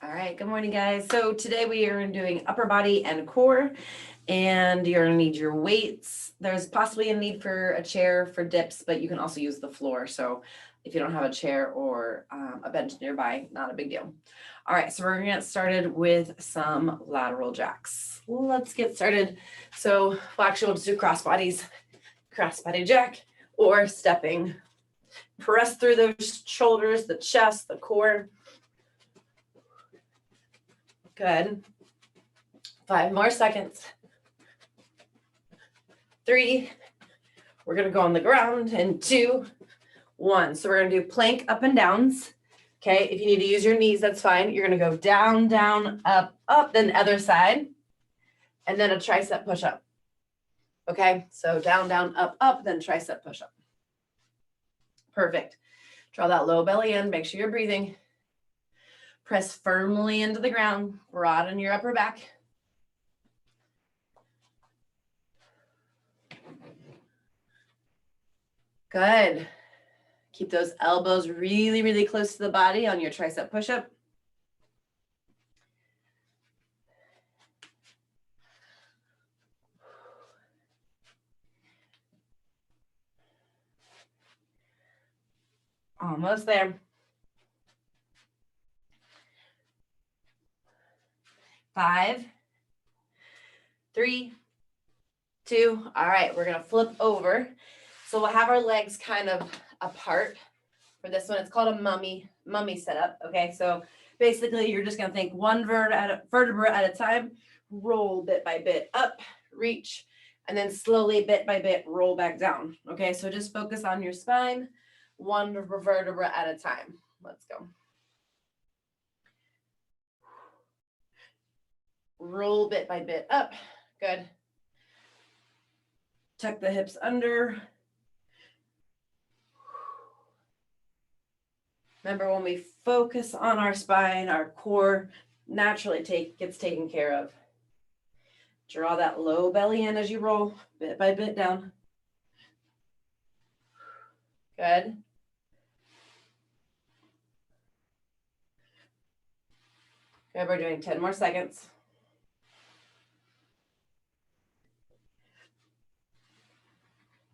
All right, good morning, guys. So today we are doing upper body and core, and you're gonna need your weights. There's possibly a need for a chair for dips, but you can also use the floor. So if you don't have a chair or a bench nearby, not a big deal. All right, so we're gonna get started with some lateral jacks. Let's get started. So we'll just do cross bodies, crossbody jack, or stepping. Press through those shoulders, the chest, the core. Good. 5 more seconds. 3. We're going to go on the ground. And 2, 1. So we're going to do plank up and downs. Okay. If you need to use your knees, that's fine. You're going to go down, down, up, up, then other side. And then a tricep push up. Okay. So down, down, up, up, then tricep push up. Perfect. Draw that low belly in. Make sure you're breathing. Press firmly into the ground. Broaden your upper back. Good. Keep those elbows really, really close to the body on your tricep push-up. Almost there. 5, 3, 2. All right, we're going to flip over. So we'll have our legs kind of apart. For this one, it's called a mummy setup. Okay, so basically you're just going to think one vertebra at a time, roll bit by bit up, reach, and then slowly bit by bit roll back down. Okay, so just focus on your spine, one vertebra at a time. Let's go. Roll bit by bit up. Good. Tuck the hips under. Remember, when we focus on our spine, our core naturally gets taken care of. Draw that low belly in as you roll bit by bit down. Good. Good, we're doing 10 more seconds.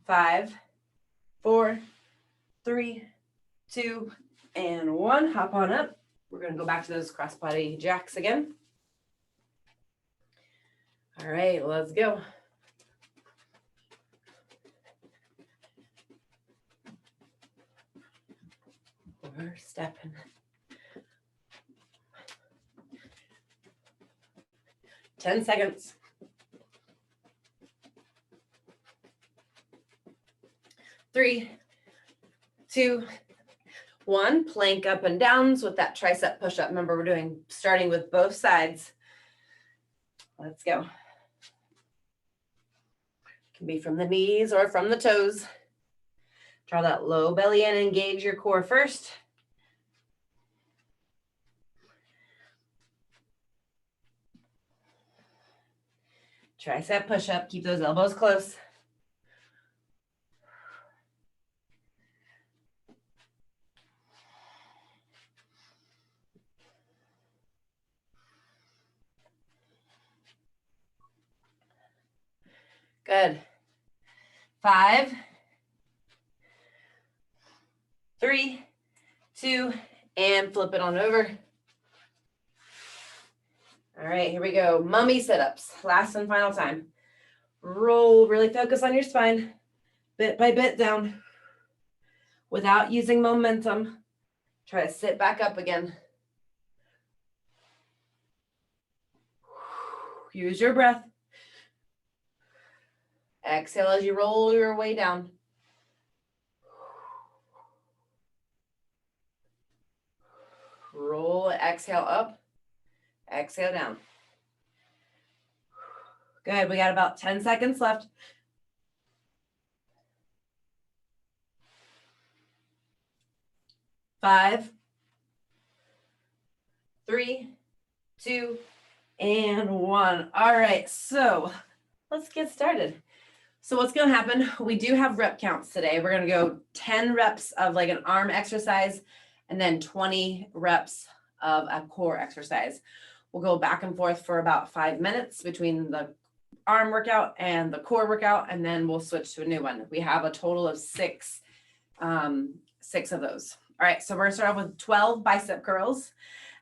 5, 4, 3, 2, and 1. Hop on up. We're going to go back to those crossbody jacks again. All right, let's go. We're stepping. 10 seconds. 3, 2, 1. Plank up and downs with that tricep push up. Remember, we're starting with both sides. Let's go. Can be from the knees or from the toes. Draw that low belly in, engage your core first. Tricep push up, keep those elbows close. Good. 5, 3, 2, and flip it on over. All right, here we go. Mummy sit-ups. Last and final time. Roll, really focus on your spine. Bit by bit down. Without using momentum. Try to sit back up again. Use your breath. Exhale as you roll your way down. Roll, exhale up, exhale down. Good, we got about 10 seconds left. 5, 3, 2, and 1. All right, so let's get started. So what's going to happen, we do have rep counts today. We're going to go 10 reps of like an arm exercise and then 20 reps of a core exercise. We'll go back and forth for about 5 minutes between the arm workout and the core workout, and then we'll switch to a new one. We have a total of six of those. All right, so we're gonna start off with 12 bicep curls,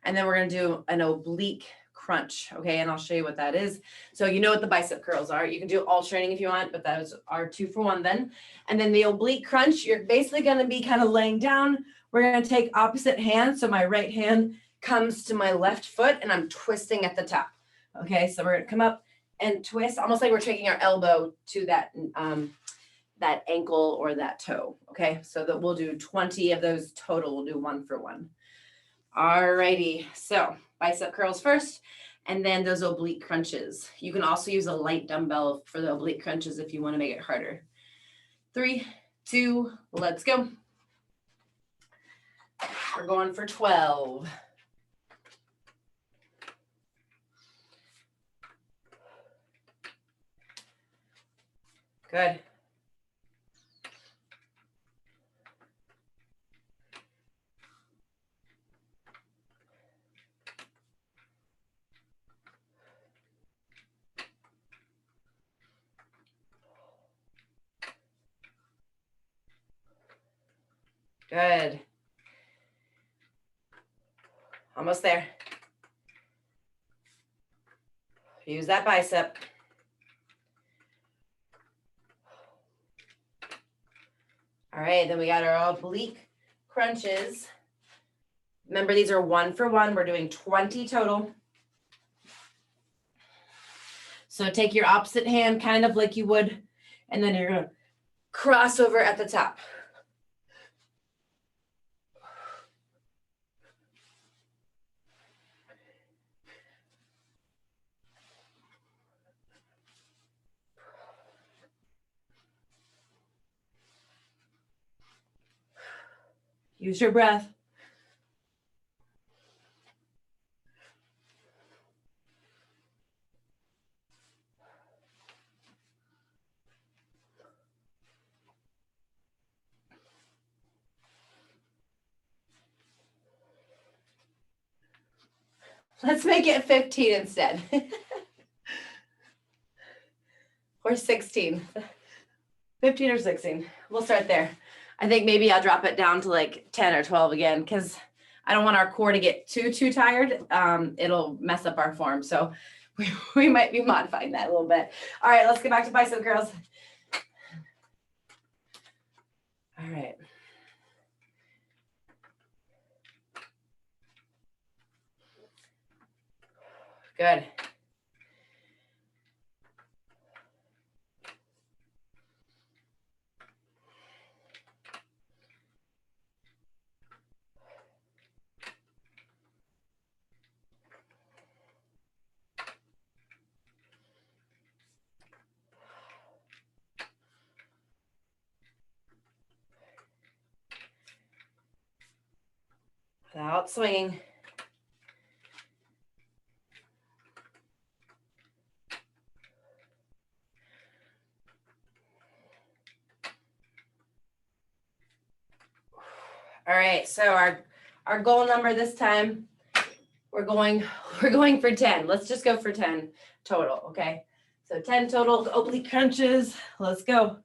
and then we're gonna do an oblique crunch, okay? And I'll show you what that is. So you know what the bicep curls are. You can do alternating if you want, but those are 2 for 1 then. And then the oblique crunch, you're basically gonna be kind of laying down. We're gonna take opposite hands. So my right hand comes to my left foot and I'm twisting at the top. Okay, so we're gonna come up and twist, almost like we're taking our elbow to that that ankle or that toe. Okay, so that we'll do 20 of those total. We'll do 1 for 1. All righty, so bicep curls first, and then those oblique crunches. You can also use a light dumbbell for the oblique crunches if you want to make it harder. 3, 2, let's go. We're going for 12. Good. Good. Almost there. Use that bicep. All right, then we got our oblique crunches. Remember, these are 1 for 1. We're doing 20 total. So take your opposite hand, kind of like you would, and then you're gonna cross over at the top. Use your breath. Let's make it 15 instead. Or 16. 15 or 16. We'll start there. I think maybe I'll drop it down to like 10 or 12 again, because I don't want our core to get too tired. It'll mess up our form. So we might be modifying that a little bit. All right, let's get back to bicep curls. All right. Good. Without swinging. All right, so our goal number this time, we're going for 10. Let's just go for 10 total, okay? So 10 total oblique crunches. Let's go.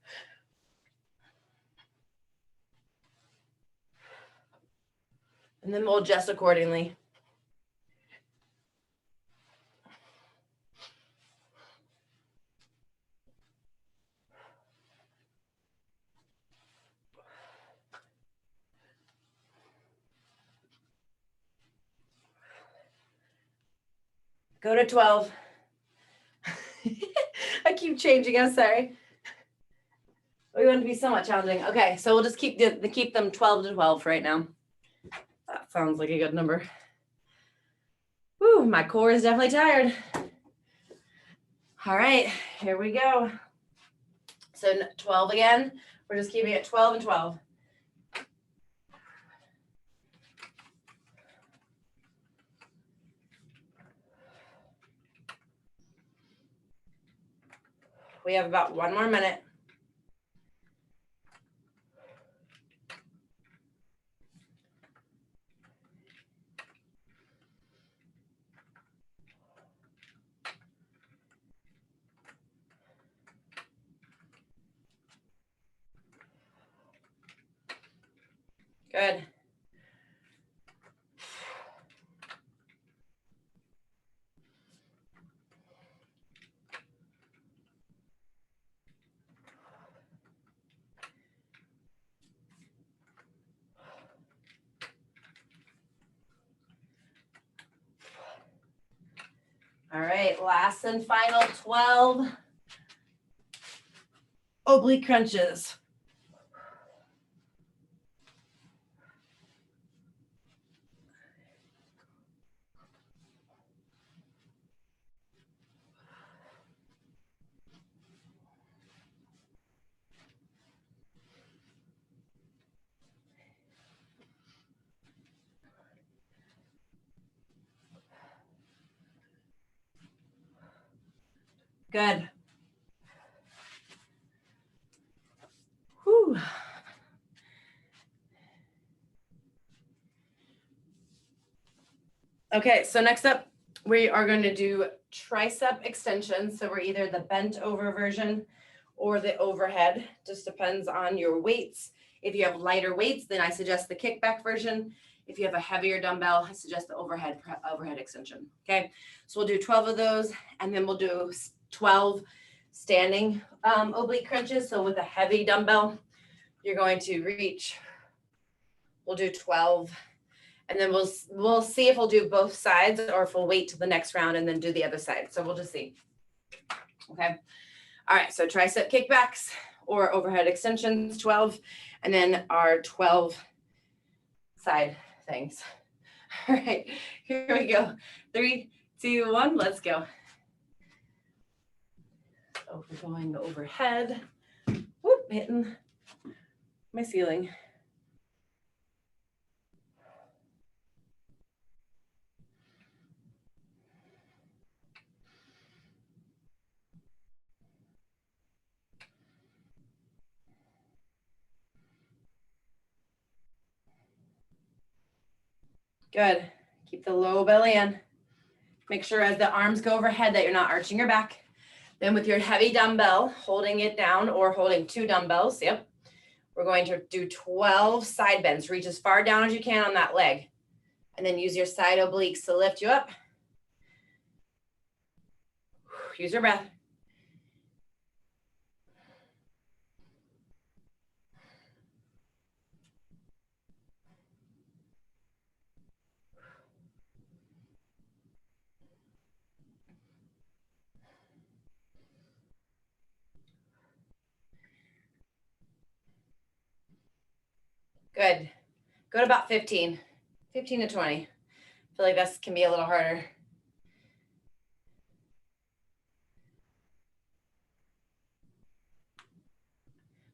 And then we'll adjust accordingly. Go to 12. I keep changing, I'm sorry. We want to be somewhat challenging. Okay, so we'll just keep them 12 to 12 right now. That sounds like a good number. Whew, my core is definitely tired. All right, here we go. So 12 again. We're just keeping it 12 and 12. We have about 1 more minute. Good. All right, last and final 12 oblique crunches. Good. Whew. Okay, so next up, we are going to do tricep extensions. So we're either the bent over version or the overhead, just depends on your weights. If you have lighter weights, then I suggest the kickback version. If you have a heavier dumbbell, I suggest the overhead extension. Okay, so we'll do 12 of those, and then we'll do 12 standing oblique crunches. So with a heavy dumbbell, you're going to reach, we'll do 12, and then we'll see if we'll do both sides or if we'll wait till the next round and then do the other side. So we'll just see. Okay. All right. So tricep kickbacks or overhead extensions, 12, and then our 12 side things. All right. Here we go. 3, 2, 1. Let's go. So we're going overhead. Whoop, hitting my ceiling. Good. Keep the low belly in. Make sure as the arms go overhead that you're not arching your back. Then with your heavy dumbbell, holding it down or holding 2 dumbbells, yep. We're going to do 12 side bends. Reach as far down as you can on that leg. And then use your side obliques to lift you up. Use your breath. Good. Go to about 15 to 20. I feel like this can be a little harder.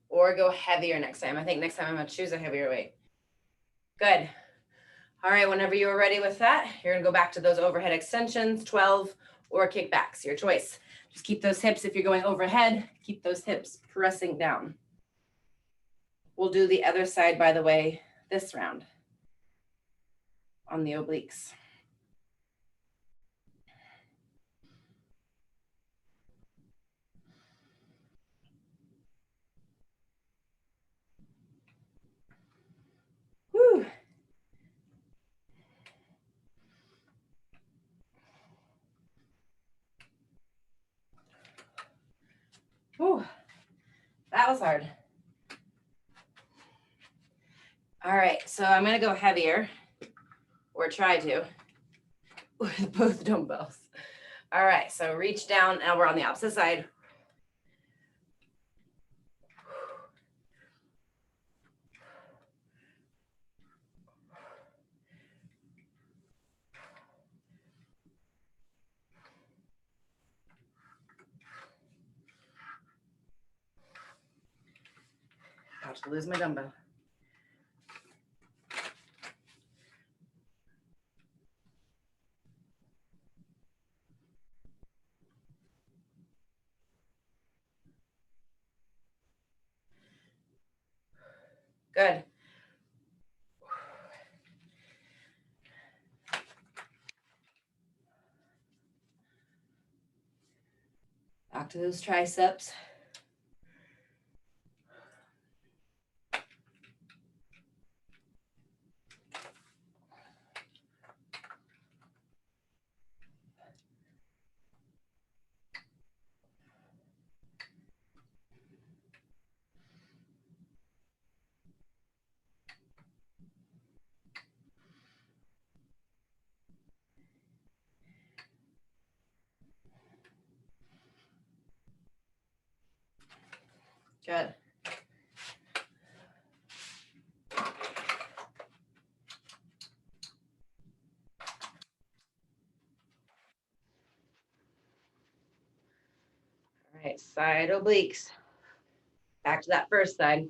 Or go heavier next time. I think next time I'm going to choose a heavier weight. Good. All right, whenever you are ready with that, you're going to go back to those overhead extensions, 12 or kickbacks, your choice. Just keep those hips, if you're going overhead, keep those hips pressing down. We'll do the other side, by the way, this round on the obliques. Whew. Whew. That was hard. All right, so I'm going to go heavier, or try to, with both dumbbells. All right, so reach down. Now we're on the opposite side. About to lose my dumbbell. Good. Back to those triceps. Good. All right, side obliques. Back to that first side.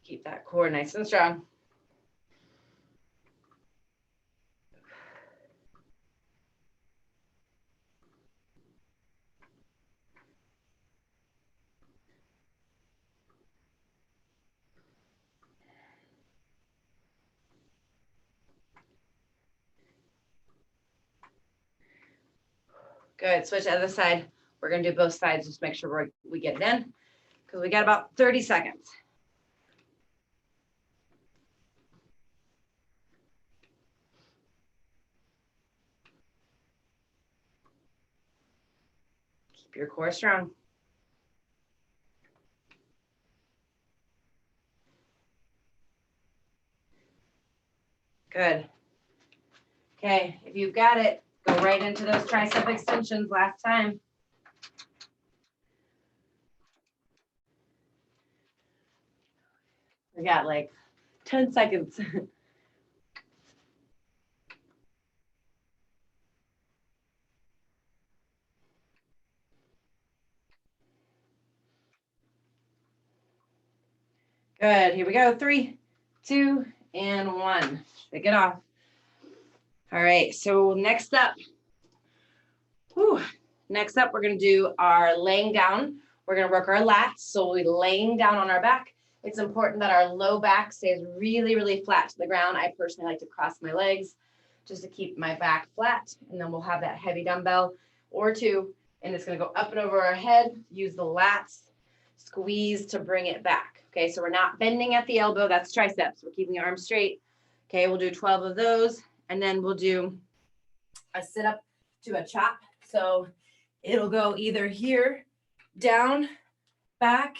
Keep that core nice and strong. Good, switch to the other side. We're gonna do both sides, just make sure we get it in, because we got about 30 seconds. Keep your core strong. Good. Okay, if you've got it, go right into those tricep extensions last time. We got like 10 seconds. Good, here we go. 3, 2, and 1. Shake it off. All right, so next up, we're gonna do our laying down. We're gonna work our lats, so we'll be laying down on our back. It's important that our low back stays really, really flat to the ground. I personally like to cross my legs just to keep my back flat, and then we'll have that heavy dumbbell or two, and it's gonna go up and over our head. Use the lats, squeeze to bring it back. Okay, so we're not bending at the elbow, that's triceps. We're keeping the arms straight. Okay, we'll do 12 of those, and then we'll do a sit up to a chop. So it'll go either here, down, back,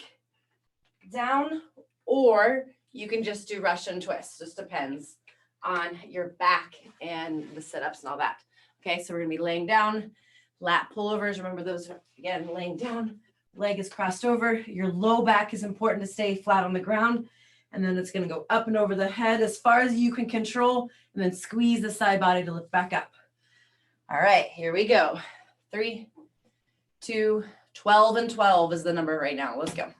down, or you can just do Russian twists. Just depends on your back and the sit-ups and all that. Okay, so we're gonna be laying down, lat pullovers. Remember those, again, laying down, leg is crossed over. Your low back is important to stay flat on the ground. And then it's gonna go up and over the head as far as you can control, and then squeeze the side body to lift back up. All right, here we go. 3, 2, 12 and 12 is the number right now. Let's go.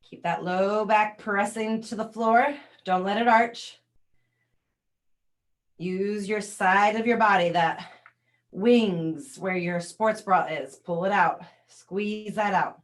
Keep that low back pressing to the floor. Don't let it arch. Use your side of your body, that wings where your sports bra is. Pull it out. Squeeze that out.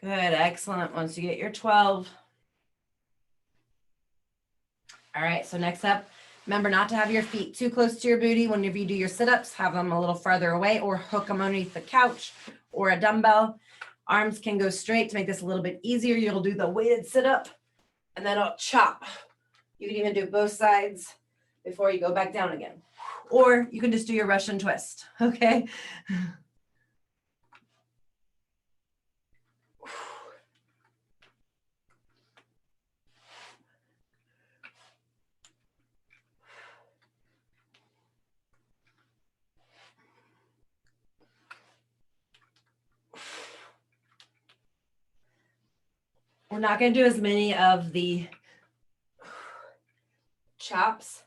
Good, excellent. Once you get your 12. All right, so next up, remember not to have your feet too close to your booty. Whenever you do your sit-ups, have them a little farther away or hook them underneath the couch or a dumbbell. Arms can go straight to make this a little bit easier. You'll do the weighted sit-up and then I'll chop. You can even do both sides before you go back down again. Or you can just do your Russian twist, okay? We're not going to do as many of the chops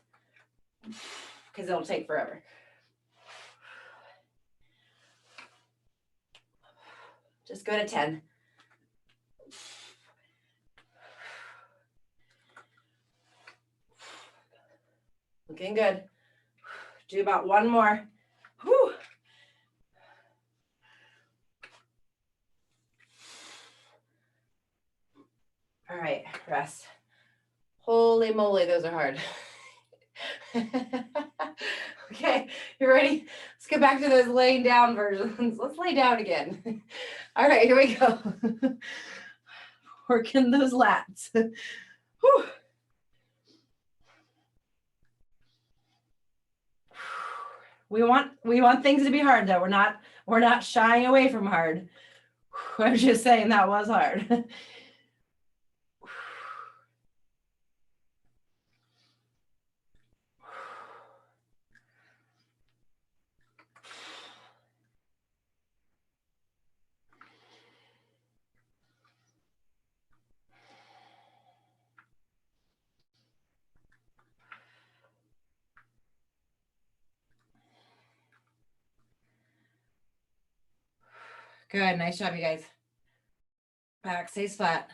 because it'll take forever. Just go to 10. Looking good. Do about one more. Whew. All right, rest. Holy moly, those are hard. Okay, you ready? Let's get back to those laying down versions. Let's lay down again. All right, here we go. Working those lats. Whew. We want things to be hard though. We're not shying away from hard. I'm just saying that was hard. Good, nice job, you guys. Back stays flat.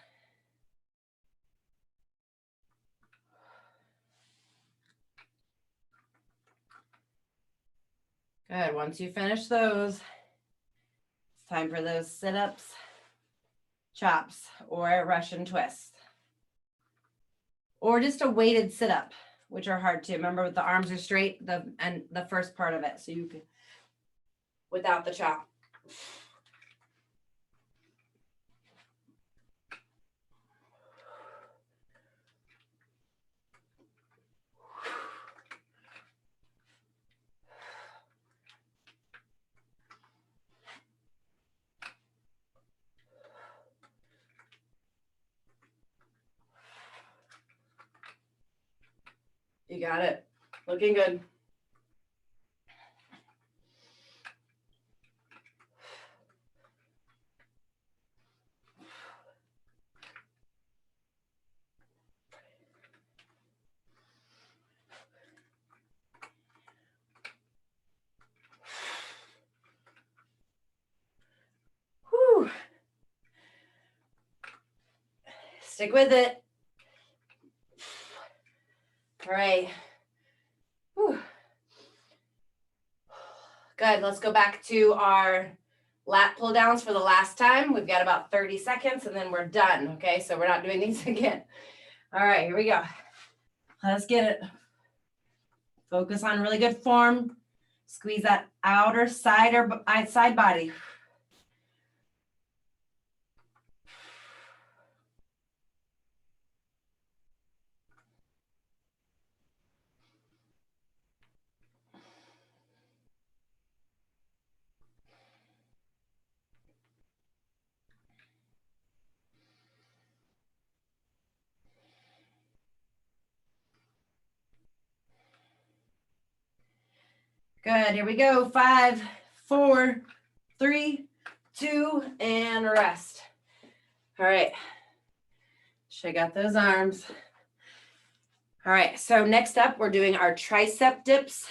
Good, once you finish those, it's time for those sit-ups, chops, or a Russian twist. Or just a weighted sit-up, which are hard too. Remember, the arms are straight, and the first part of it, so you can, without the chop. You got it. Looking good. Whew. Stick with it. All right. Whew. Good. Let's go back to our lat pull downs for the last time. We've got about 30 seconds and then we're done. Okay, so we're not doing these again. All right, here we go. Let's get it. Focus on really good form. Squeeze that outer side or side body. Good, here we go. 5, 4, 3, 2, and rest. All right, shake out those arms. All right, so next up, we're doing our tricep dips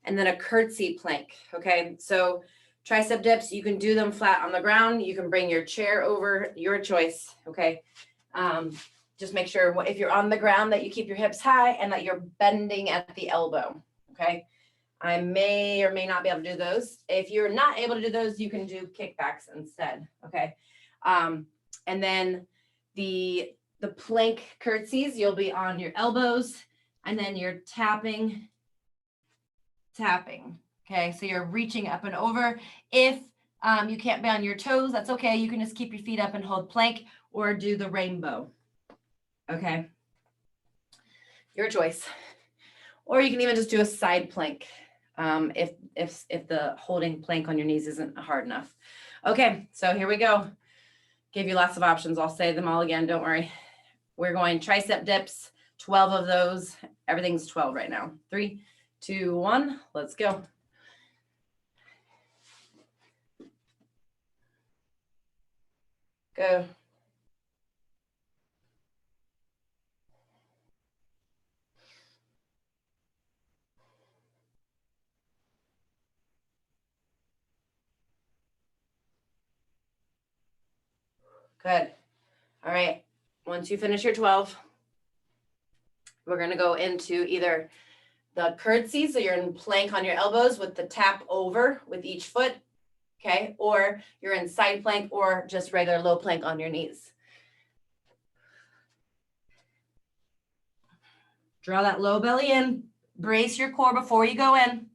and then a curtsy plank, okay? So tricep dips, you can do them flat on the ground. You can bring your chair over, your choice, okay? Just make sure if you're on the ground that you keep your hips high and that you're bending at the elbow, okay? I may or may not be able to do those. If you're not able to do those, you can do kickbacks instead, okay? And then the plank curtsies, you'll be on your elbows and then you're tapping, okay? So you're reaching up and over. If you can't be on your toes, that's okay. You can just keep your feet up and hold plank or do the rainbow, okay? Your choice. Or you can even just do a side plank. If the holding plank on your knees isn't hard enough. Okay, so here we go. Give you lots of options. I'll say them all again, don't worry. We're going tricep dips, 12 of those. Everything's 12 right now. 3, 2, 1, let's go. Go. Good. All right. Once you finish your 12, we're going to go into either the curtsy, so you're in plank on your elbows with the tap over with each foot, okay? Or you're in side plank or just regular low plank on your knees. Draw that low belly in. Brace your core before you go in.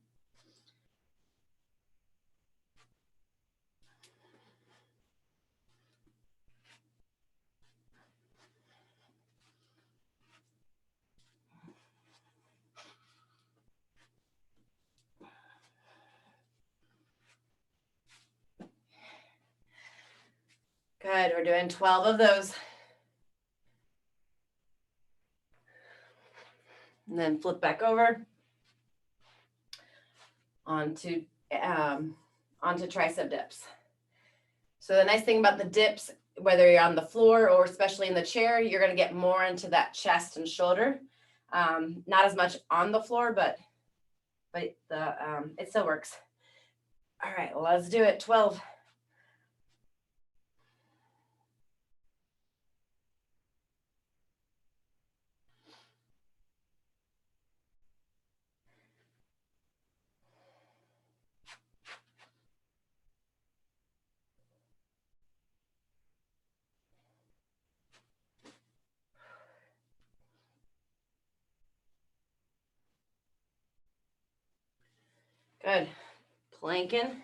Good, we're doing 12 of those. And then flip back over onto tricep dips. So the nice thing about the dips, whether you're on the floor or especially in the chair, you're gonna get more into that chest and shoulder. Not as much on the floor, but it still works. All right, let's do it, 12. Good. Planking.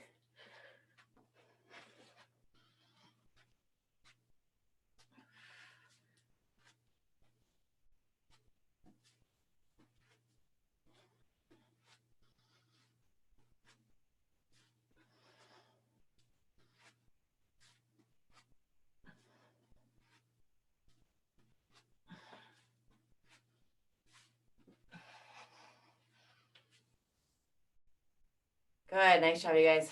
Good, nice job, you guys.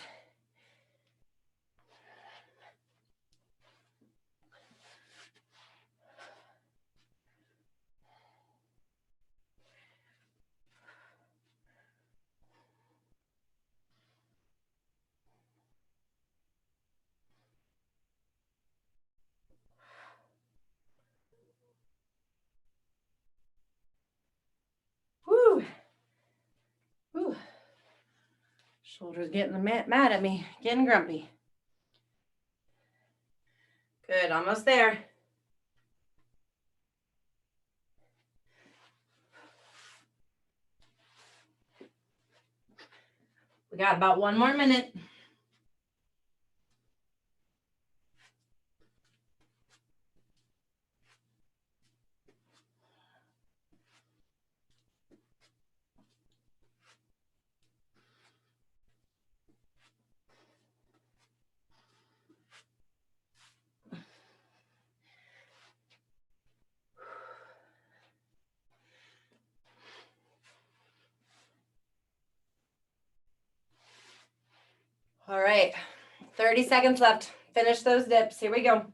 Woo. Woo. Shoulders getting mad at me, getting grumpy. Good, almost there. We got about 1 more minute. All right, 30 seconds left. Finish those dips. Here we go.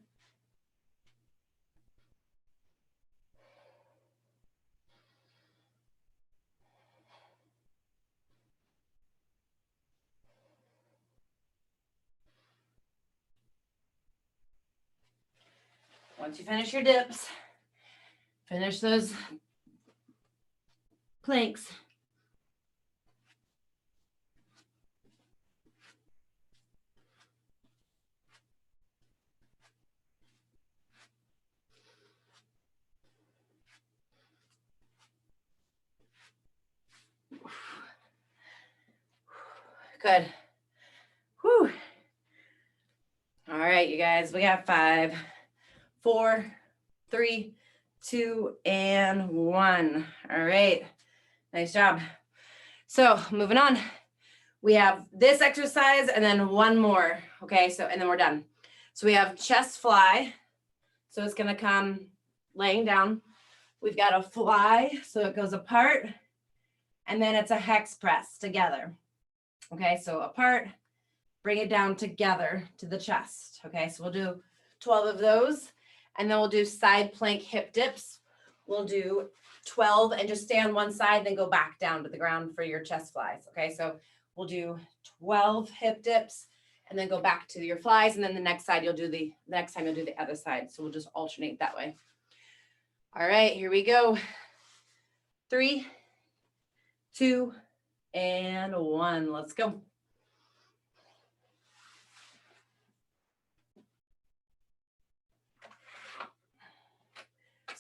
Once you finish your dips, finish those planks. Good. Whew. All right, you guys, we got 5, 4, 3, 2, and 1. All right, nice job. So moving on, we have this exercise and then one more. Okay, so and then we're done. So we have chest fly. So it's gonna come laying down. We've got a fly, so it goes apart, and then it's a hex press together. Okay, so apart, bring it down together to the chest. Okay, so we'll do 12 of those, and then we'll do side plank hip dips. We'll do 12 and just stay on one side, then go back down to the ground for your chest flies. Okay, so we'll do 12 hip dips and then go back to your flies, and then the next side you'll do the next time you'll do the other side. So we'll just alternate that way. All right, here we go. 3, 2, and 1. Let's go.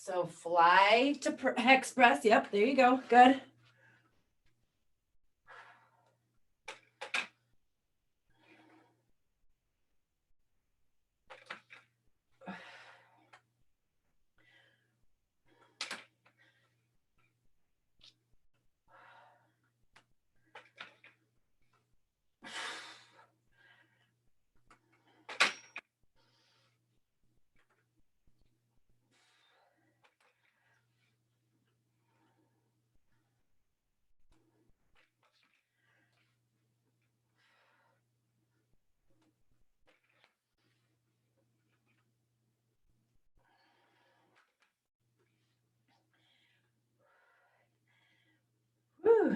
So fly to hex press. Yep, there you go. Good. Whew.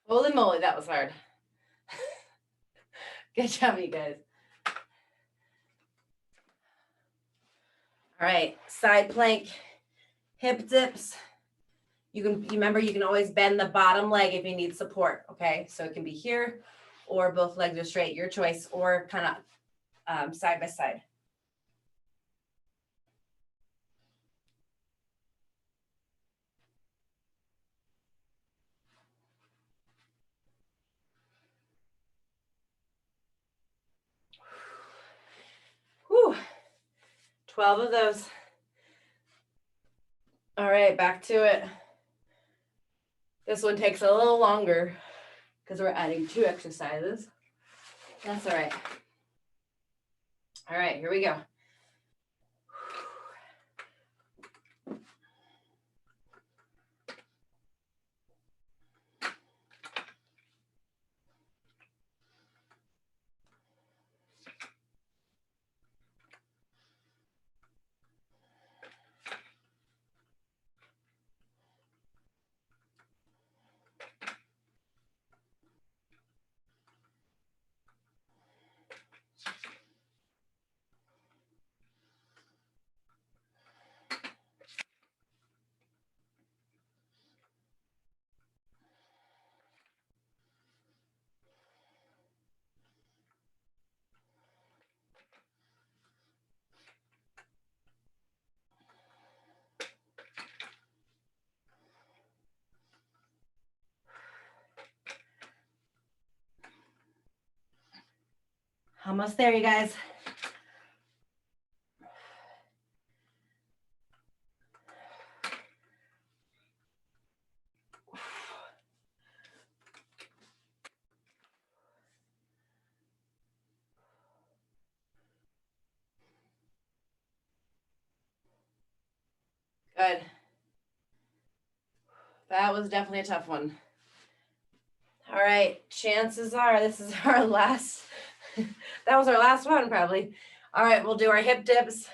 Holy moly, that was hard. Good job, you guys. All right, side plank, hip dips. You remember, you can always bend the bottom leg if you need support, okay? So it can be here or both legs are straight, your choice, or kind of side by side. Whew. 12 of those. All right, back to it. This one takes a little longer because we're adding 2 exercises. That's all right. All right, here we go. Almost there, you guys. Good. That was definitely a tough one. All right, chances are this is our last, that was our last one probably. All right, we'll do our hip dips,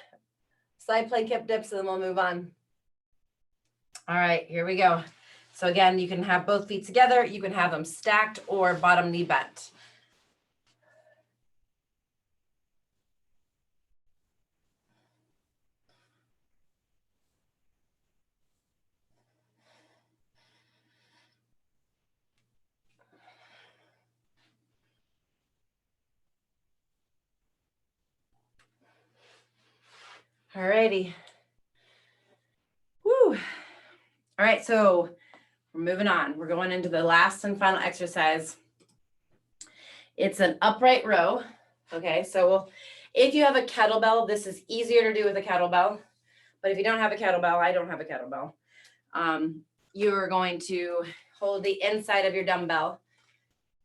side plank hip dips, and then we'll move on. All right, here we go. So again, you can have both feet together, you can have them stacked or bottom knee bent. All righty. Woo. All right, so we're moving on. We're going into the last and final exercise. It's an upright row. Okay, so if you have a kettlebell, this is easier to do with a kettlebell. But if you don't have a kettlebell, I don't have a kettlebell. You're going to hold the inside of your dumbbell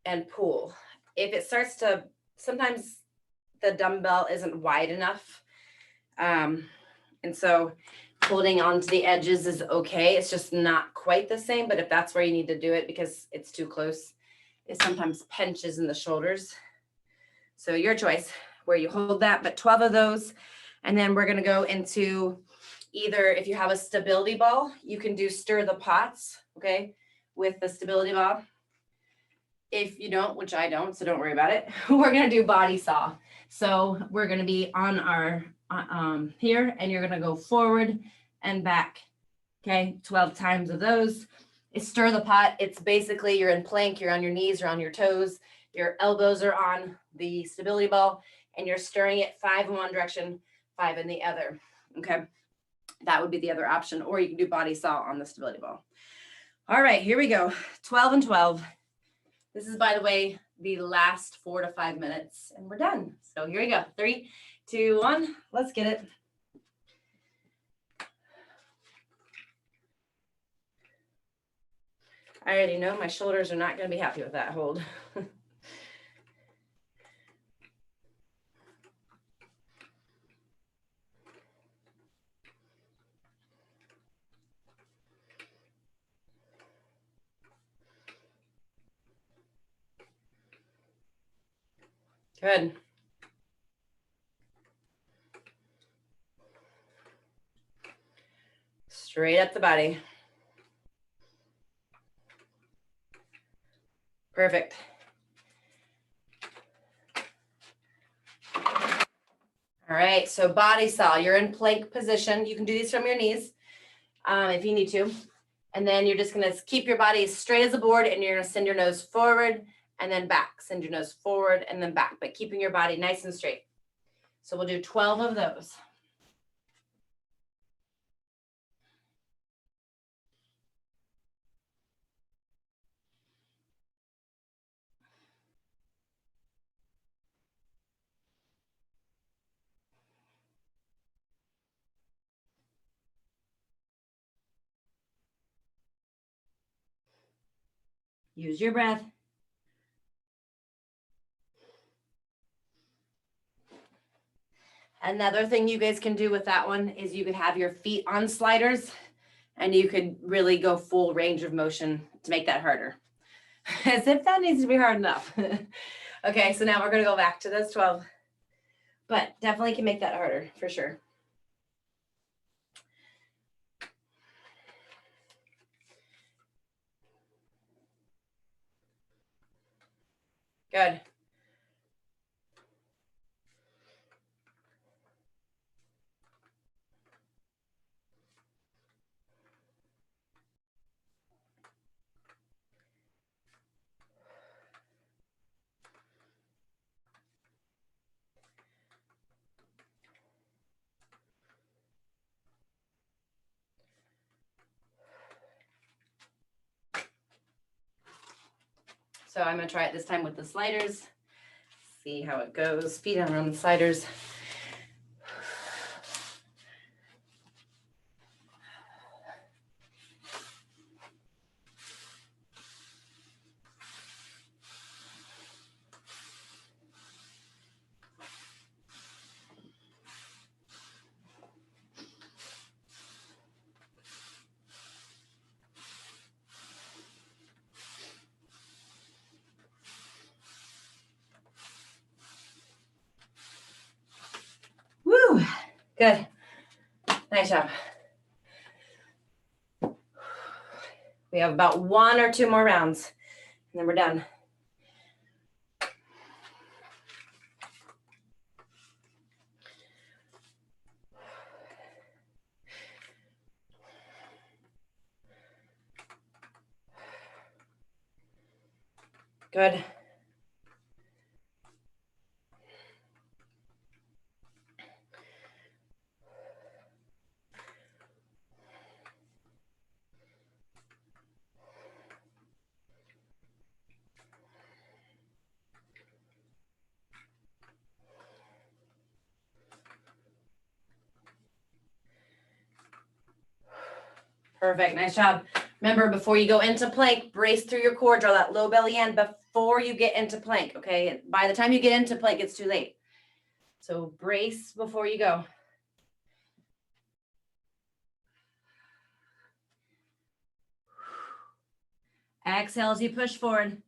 and pull. If it starts to, sometimes the dumbbell isn't wide enough. And so holding onto the edges is okay. It's just not quite the same, but if that's where you need to do it because it's too close, it sometimes pinches in the shoulders. So your choice where you hold that, but 12 of those. And then we're gonna go into either, if you have a stability ball, you can do stir the pots, okay, with the stability ball. If you don't, which I don't, so don't worry about it, we're gonna do body saw. So we're gonna be on our here, and you're gonna go forward and back. Okay, 12 times of those. Stir the pot. It's basically you're in plank, you're on your knees, you're on your toes, your elbows are on the stability ball, and you're stirring it 5 in one direction, 5 in the other. Okay, that would be the other option, or you can do body saw on the stability ball. All right, here we go. 12 and 12. This is, by the way, the last 4 to 5 minutes, and we're done. So here we go. 3, 2, 1. Let's get it. I already know my shoulders are not going to be happy with that hold. Good. Straight up the body. Perfect. All right, so body saw, you're in plank position. You can do these from your knees if you need to. And then you're just gonna keep your body as straight as a board, and you're gonna send your nose forward and then back. Send your nose forward and then back, but keeping your body nice and straight. So we'll do 12 of those. Use your breath. Another thing you guys can do with that one is you could have your feet on sliders, and you could really go full range of motion to make that harder. As if that needs to be hard enough. Okay, so now we're gonna go back to those 12, but definitely can make that harder for sure. Good. So I'm gonna try it this time with the sliders. See how it goes. Feet on the sliders. Woo, good. Nice job. We have about 1 or 2 more rounds, and then we're done. Good. Perfect, nice job. Remember, before you go into plank, brace through your core, draw that low belly in before you get into plank, okay? By the time you get into plank, it's too late. So brace before you go. Exhale as you push forward.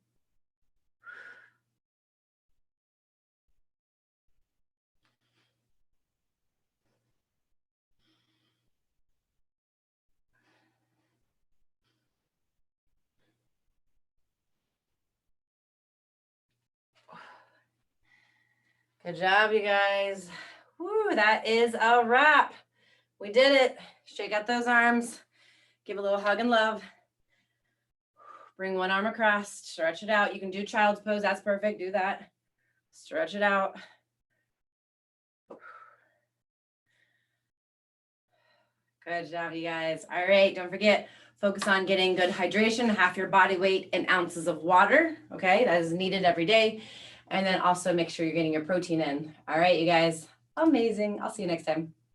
Good job, you guys. Whew, that is a wrap. We did it. Shake out those arms. Give a little hug and love. Bring one arm across, stretch it out. You can do child's pose. That's perfect. Do that. Stretch it out. Good job, you guys. All right, don't forget, focus on getting good hydration, half your body weight in ounces of water. Okay, that is needed every day. And then also make sure you're getting your protein in. All right, you guys. Amazing. I'll see you next time.